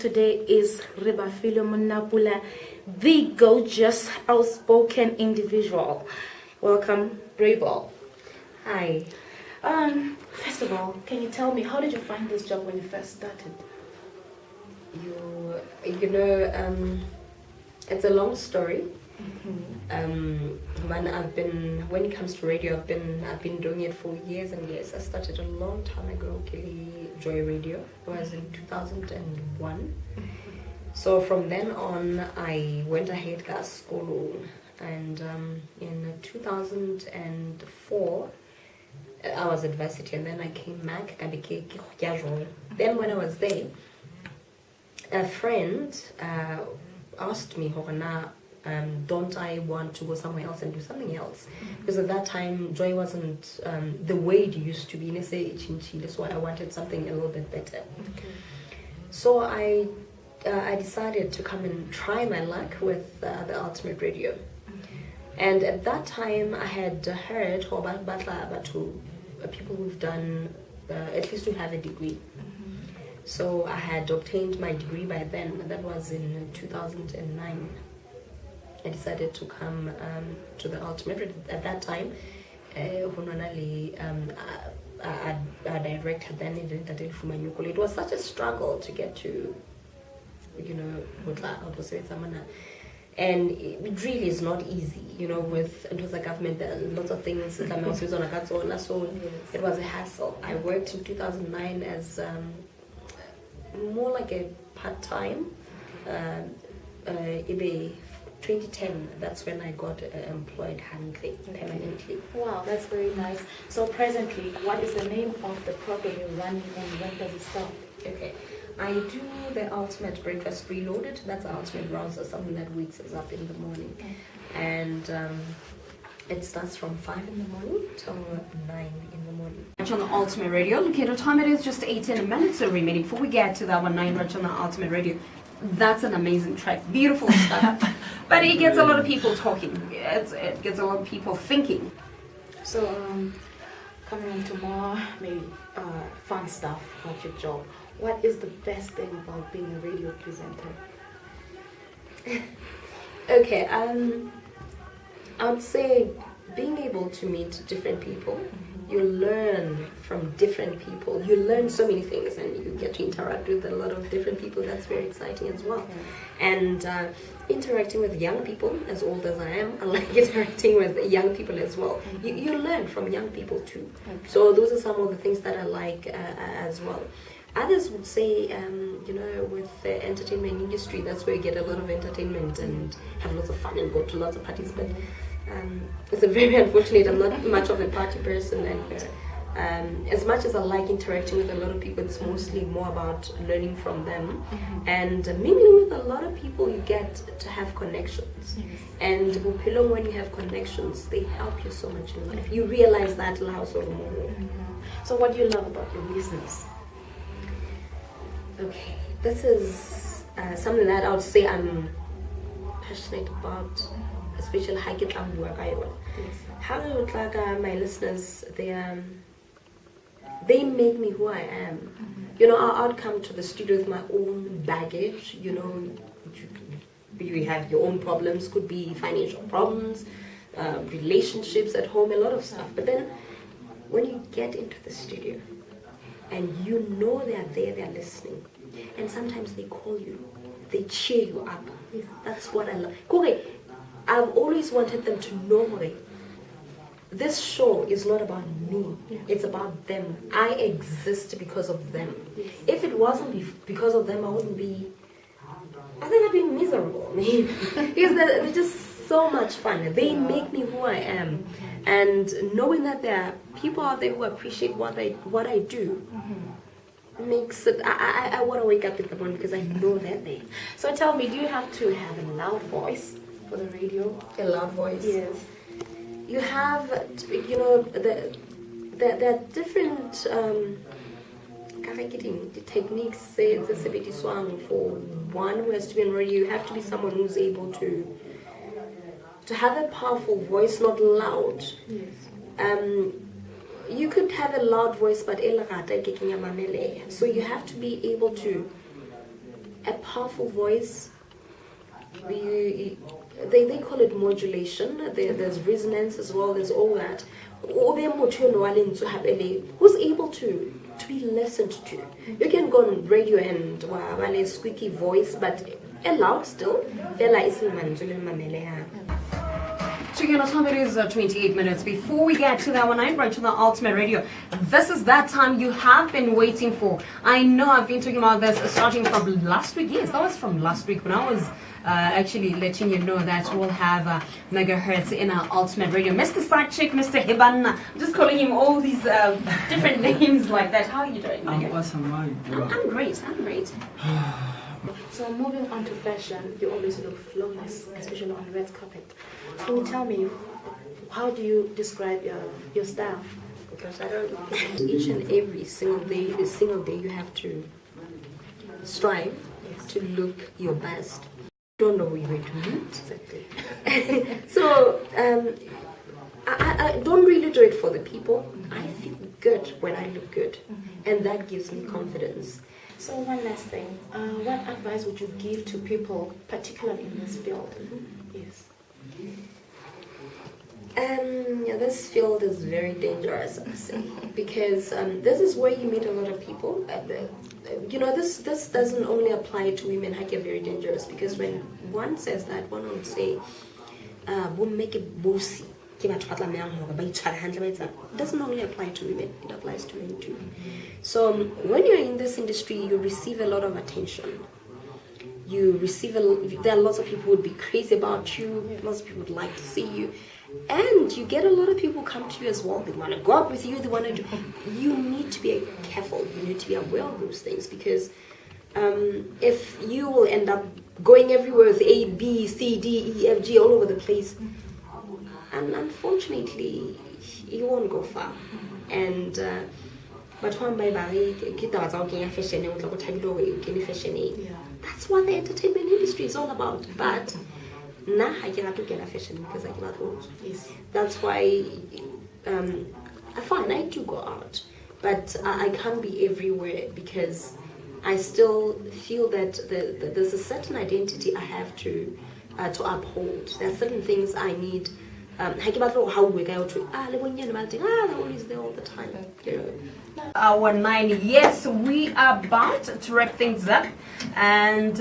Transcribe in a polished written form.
today is REBEL1, the gorgeous, outspoken individual. Welcome, Rebel. Hi. First of all, can you tell me, how did you find this job when you first started? It's a long story. Mm-hmm. When it comes to radio, I've been doing it for years and years. I started a long time ago, Joy Radio. It was in 2001. So from then on, I went ahead to school, and in 2004, I was at varsity, and then I came back. Then when I was there, a friend asked me, don't I want to go somewhere else and do something else? Because at that time, Joy wasn't the way it used to be. That's why I wanted something a little bit better. Okay. So I decided to come and try my luck with the Ultimate Radio. Okay. And at that time, I had heard about people who've done, at least who have a degree. So I had obtained my degree by then. That was in 2009. I decided to come to the Ultimate. At that time, a director then it was such a struggle to get to, and it really is not easy, with the government, there are lots of things, so it was a hassle. I worked in 2009 as more like a part-time. 2010, that's when I got employed permanently. Wow, that's very nice. So presently, what is the name of the program you're running and when does it start? Okay, I do the Ultimate Breakfast Reloaded. That's the Ultimate Browser, something that wakes us up in the morning. And it starts from 5 in the morning till 9 in the morning. On the Ultimate Radio. Look at what time it is, just 18 minutes remaining before we get to that one, 9 Rich on the Ultimate Radio. That's an amazing track, beautiful stuff. But it gets a lot of people talking. It gets a lot of people thinking. So, coming into more maybe fun stuff about your job. What is the best thing about being a radio presenter? Okay, I would say being able to meet different people. You learn from different people. You learn so many things, and you get to interact with a lot of different people. That's very exciting as well. And interacting with young people, as old as I am, I like interacting with young people as well. You learn from young people too. So those are some of the things that I like as well. Others would say, with the entertainment industry, that's where you get a lot of entertainment and have lots of fun and go to lots of parties. But it's very unfortunate. I'm not much of a party person, and as much as I like interacting with a lot of people, it's mostly more about learning from them and mingling with a lot of people. You get to have connections, and when you have connections, they help you so much in life. You realize that loud or more. So what do you love about your business? Okay, this is something that I would say I'm passionate about, especially how I get work. How my listeners, they make me who I am. I'd come to the studio with my own baggage. You have your own problems, could be financial problems, relationships at home, a lot of stuff. But then when you get into the studio and they're there, they're listening, and sometimes they call you, they cheer you up. That's what I love. I've always wanted them to know this show is not about me, it's about them. I exist because of them. If it wasn't because of them, I think I'd be miserable. Because they're just so much fun. They make me who I am. And knowing that there are people out there who appreciate what I do makes it, I want to wake up in the morning because I know they're there. So tell me, do you have to have a loud voice for the radio? A loud voice? Yes. You have, there are different techniques for one who has to be in radio. You have to be someone who's able to have a powerful voice, not loud. Yes. You could have a loud voice, but so you have to be able to a powerful voice. They call it modulation. There's resonance as well. There's all that. Who's able to be listened to. You can go on radio and have a squeaky voice, but loud still. So, you know, time it is 28 minutes before we get to that one night right to the Ultimate Radio. This is that time you have been waiting for. I know I've been talking about this starting from last week. Yes, that was from last week when I was actually letting you know that we'll have megahertz in our Ultimate Radio. Mr. Sidechick, Mr. Hiban, I'm just calling him all these different names like that. How are you doing? I'm awesome. I'm great. I'm great. So moving on to fashion, you always look flawless, especially on red carpet. Can you tell me, how do you describe your style? Because I don't each and every single day you have to strive to look your best. You don't know who you're going to meet. Exactly. So I don't really do it for the people. I feel good when I look good, and that gives me confidence. So one last thing, what advice would you give to people, particularly in this field? Yes. This field is very dangerous, I say, because this is where you meet a lot of people. You know, this doesn't only apply to women. I get very dangerous because when one says that, one would say, "We'll make it bossy." It doesn't only apply to women, it applies to men too. So when you're in this industry, you receive a lot of attention. There are lots of people who would be crazy about you, lots of people would like to see you. And you get a lot of people come to you as well. They want to go out with you, they want to do. You need to be careful, you need to be aware of those things, because if you will end up going everywhere with A, B, C, D, E, F, G all over the place, and unfortunately, you won't go far. And that's what the entertainment industry is all about. But I cannot get a fashion because I cannot own. That's why I do go out, but I can't be everywhere because I still feel that there's a certain identity I have to uphold. There are certain things I need. How we go to they're always there all the time. Our 9, yes, we are about to wrap things up, and